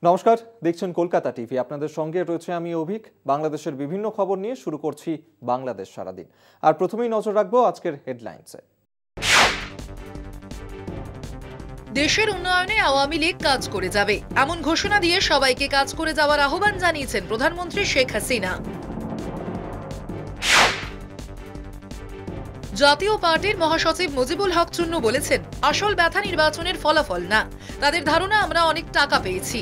নমস্কার, দেখছেন কলকাতা টিভি। আপনাদের সঙ্গে রয়েছে আমি অভিক। বাংলাদেশের বিভিন্ন খবর নিয়ে শুরু করছি বাংলাদেশ সারাদিন। আর প্রথমেই নজর রাখবো আজকের হেডলাইন্সে। দেশের উন্নয়নে আওয়ামী লীগ কাজ করে যাবে এমন ঘোষণা দিয়ে সবাইকে কাজ করে যাওয়ার আহ্বান জানিয়েছেন প্রধানমন্ত্রী শেখ হাসিনা। জাতীয় পার্টির মহাসচিব মুজিবুল হক চুন্নু বলেছেন, আসল ব্যথা নির্বাচনের ফলাফল না, তাদের ধারণা আমরা অনেক টাকা পেয়েছি।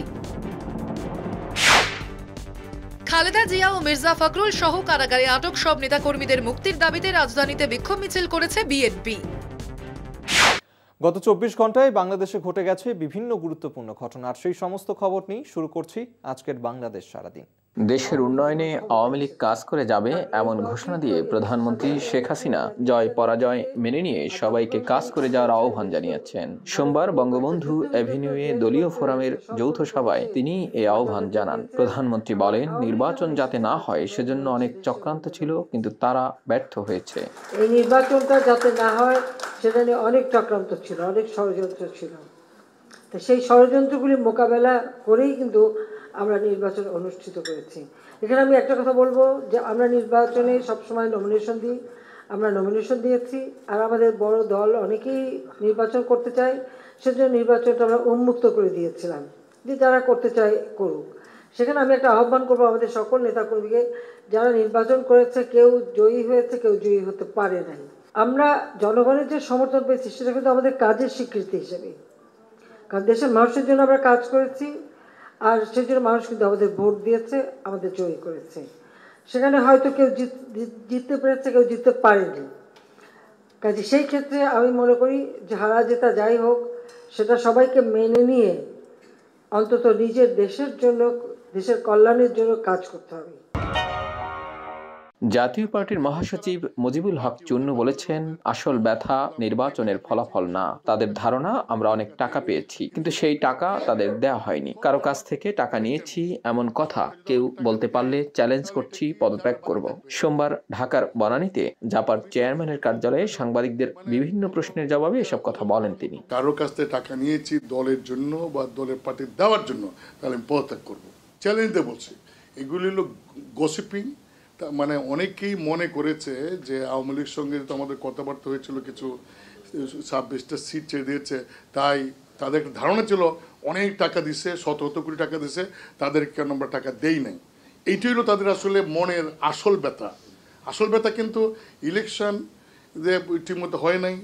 খালেদা জিয়া ও মির্জা ফখরুল সহ কারাগারে আটক সব নেতাকর্মীদের মুক্তির দাবিতে রাজধানীতে বিক্ষোভ মিছিল করেছে বিএনপি। গত 24 ঘন্টায় বাংলাদেশে ঘটে গেছে বিভিন্ন গুরুত্বপূর্ণ ঘটনা। আর সেই সমস্ত খবর নিয়ে শুরু করছি আজকের বাংলাদেশ সারাদিন। দেশের উন্নয়নে আওয়ামী লীগ কাজ করে যাবে এমন ঘোষণা দিয়ে প্রধানমন্ত্রী শেখ হাসিনা জয় পরাজয় মেনে নিয়ে সবাইকে কাজ করে যাওয়ার আহ্বান জানিয়েছেন। সোমবার বঙ্গবন্ধু এভিনিউয়ে দলীয় ফোরামের যৌথ সভায় তিনি এই আহ্বান জানান। প্রধানমন্ত্রী বলেন, নির্বাচন যাতে না হয় সেজন্য অনেক চক্রান্ত ছিল, কিন্তু তারা ব্যর্থ হয়েছে। এই নির্বাচনটা যাতে না হয় সেটা নিয়ে অনেক চক্রান্ত ছিল, অনেক ষড়যন্ত্র ছিল। তো সেই ষড়যন্ত্রগুলি মোকাবেলা করেই কিন্তু আমরা নির্বাচন অনুষ্ঠিত করেছি। এখানে আমি একটা কথা বলবো যে আমরা নির্বাচনে সবসময় নমিনেশন দিই, আমরা নমিনেশন দিয়েছি। আর আমাদের বড় দল অনেকেই নির্বাচন করতে চায়, সেজন্য নির্বাচনটা আমরা উন্মুক্ত করে দিয়েছিলাম যে যারা করতে চায় করুক। সেখানে আমি একটা আহ্বান করবো আমাদের সকল নেতাকর্মীকে, যারা নির্বাচন করেছে কেউ জয়ী হয়েছে, কেউ জয়ী হতে পারে নাই। আমরা জনগণের যে সমর্থন পেয়েছি সেটা কিন্তু আমাদের কাজের স্বীকৃতি হিসেবে, কারণ দেশের মানুষের জন্য আমরা কাজ করেছি, আর সেই জন্য মানুষ কিন্তু আমাদের ভোট দিয়েছে, আমাদের জয়ী করেছে। সেখানে হয়তো কেউ জিততে পেরেছে, কেউ জিততে পারেনি। কাজে সেই ক্ষেত্রে আমি মনে করি যে হারা জেতা যাই হোক, সেটা সবাইকে মেনে নিয়ে অন্তত নিজের দেশের জন্য, দেশের কল্যাণের জন্য কাজ করতে হবে। জাতীয় পার্টির মহাসচিব মুজিবুল হক চুন্নু বলেছেন, আসল ব্যথা নির্বাচনের ফলাফল না, তাদের ধারণা আমরা অনেক টাকা পেয়েছি, কিন্তু সেই টাকা তাদের দেয়া হয়নি। কারো কাছ থেকে টাকা নিয়েছি এমন কথা কেউ বলতে পারলে চ্যালেঞ্জ করছি, পদত্যাগ করব। সোমবার ঢাকার বনানীতে জাপার চেয়ারম্যানের কার্যালয়ে সাংবাদিকদের বিভিন্ন প্রশ্নের জবাবে এসব কথা বলেন তিনি। কারো কাছ থেকে টাকা নিয়েছি দলের জন্য বা দলের পার্টি দেওয়ার জন্য, তাহলে আমি পদত্যাগ করবো, চ্যালেঞ্জ দিয়ে বলছি। এগুলি হলো গসিপিং। মানে অনেকেই মনে করেছে যে আওয়ামী লীগের সঙ্গে তো আমাদের কথাবার্তা হয়েছিল, কিছু 26টা সিট ছেড়ে দিয়েছে, তাই তাদের একটা ধারণা ছিল অনেক টাকা দিছে, 17 কোটি টাকা দিছে, তাদের কেন আমরা টাকা দেই নাই। এইটাই হলো তাদের আসলে মনের আসল ব্যথা। আসল ব্যথা কিন্তু ইলেকশন যে ঠিকমতো হয় নাই,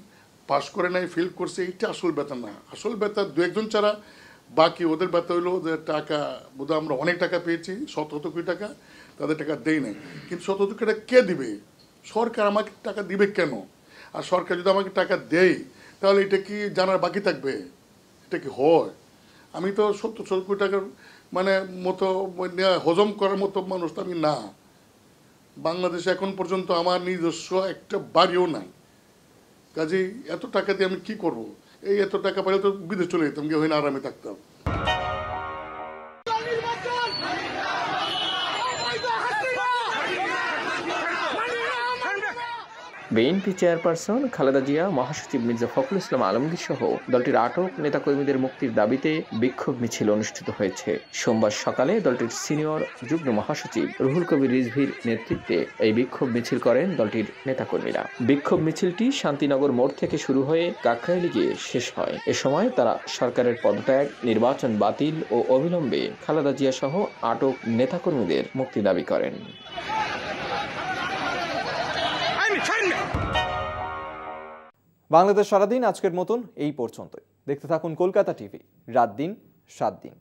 পাস করে নাই, ফেল করছে, এইটা আসল ব্যথা না। আসল ব্যথা দু একজন ছাড়া বাকি ওদের ব্যথা হইলো যে টাকা বোধহয় আমরা অনেক টাকা পেয়েছি, 17 কোটি টাকা, তাদের টাকা দেই নাই। কিন্তু 17 কোটি টাকা কে দিবে? সরকার আমাকে টাকা দিবে কেন? আর সরকার যদি আমাকে টাকা দেয় তাহলে এটা কি জানার বাকি থাকবে? এটা কি হয়? আমি তো 17 কোটি টাকার মানে মতো হজম করার মতো মানুষ তো আমি না। বাংলাদেশে এখন পর্যন্ত আমার নিজস্ব একটা বাড়িও নাই। কাজেই এত টাকা দিয়ে আমি কি করব? এই এত টাকা পেলে তো বিদেশ চলে যেতাম, গিয়ে হইনা আরামে থাকতাম। বিএনপি চেয়ারপারসন খালেদা জিয়া, মহাসচিব মির্জা ফখরুল ইসলাম আলমগীর সহ দলটির আটক নেতাকর্মীদের মুক্তির দাবিতে বিক্ষোভ মিছিল অনুষ্ঠিত হয়েছে। সোমবার সকালে দলটির সিনিয়র যুগ্ম মহাসচিব রুহুল কবির রিজভীর নেতৃত্বে এই বিক্ষোভ মিছিল করেন দলটির নেতাকর্মীরা। বিক্ষোভ মিছিলটি শান্তিনগর মোড় থেকে শুরু হয়ে কাকরাইলে গিয়ে শেষ হয়। এ সময় তারা সরকারের পদত্যাগ, নির্বাচন বাতিল ও অবিলম্বে খালেদা জিয়া সহ আটক নেতাকর্মীদের মুক্তি দাবি করেন। বাংলাদেশ সারাদিন আজকের মতন এই পর্যন্তই। দেখতে থাকুন কলকাতা টিভি, রাত দিন 7 দিন।